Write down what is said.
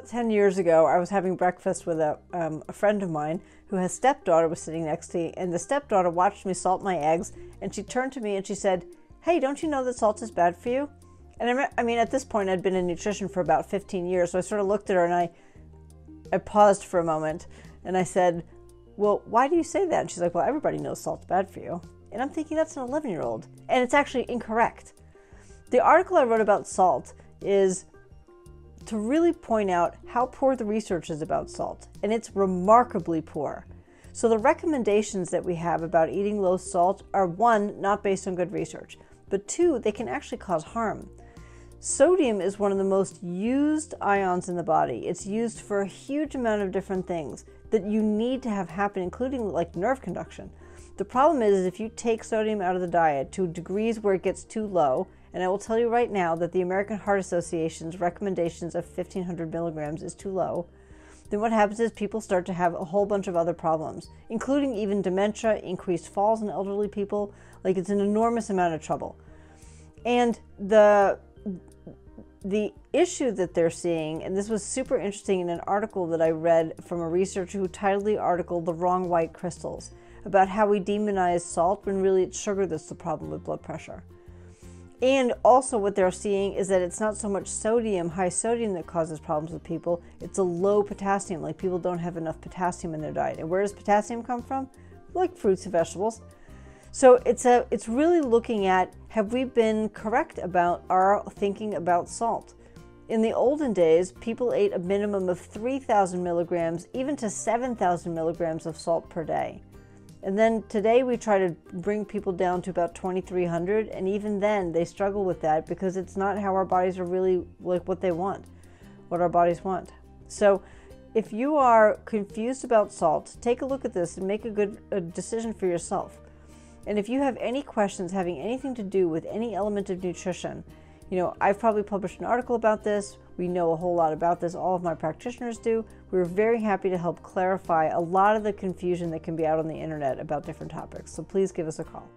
About 10 years ago, I was having breakfast with a friend of mine who has stepdaughter was sitting next to me, and the stepdaughter watched me salt my eggs, and she turned to me and she said, "Hey, don't you know that salt is bad for you?" And I mean, at this point, I'd been in nutrition for about 15 years, so I sort of looked at her and I paused for a moment, and I said, "Well, why do you say that?" And she's like, "Well, everybody knows salt's bad for you." And I'm thinking, that's an 11-year-old, and it's actually incorrect. The article I wrote about salt is to really point out how poor the research is about salt, and it's remarkably poor. So the recommendations that we have about eating low salt are, one, not based on good research, but two, they can actually cause harm. Sodium is one of the most used ions in the body. It's used for a huge amount of different things that you need to have happen, including like nerve conduction. The problem is if you take sodium out of the diet to degrees where it gets too low, and I will tell you right now that the American Heart Association's recommendations of 1,500 milligrams is too low, then what happens is people start to have a whole bunch of other problems, including even dementia, increased falls in elderly people. Like, it's an enormous amount of trouble. And the issue that they're seeing, and this was super interesting in an article that I read from a researcher who titled the article "The Wrong White Crystals," about how we demonize salt when really it's sugar that's the problem with blood pressure. And also what they're seeing is that it's not so much sodium, high sodium, that causes problems with people. It's a low potassium, like people don't have enough potassium in their diet. And where does potassium come from? Like fruits and vegetables. So it's really looking at, have we been correct about our thinking about salt? In the olden days, people ate a minimum of 3,000 milligrams, even to 7,000 milligrams of salt per day. And then today we try to bring people down to about 2,300, and even then they struggle with that because it's not how our bodies are really like what they want, what our bodies want. So if you are confused about salt, take a look at this and make a good decision for yourself. And if you have any questions having anything to do with any element of nutrition, you know, I've probably published an article about this. We know a whole lot about this. All of my practitioners do. We're very happy to help clarify a lot of the confusion that can be out on the internet about different topics. So please give us a call.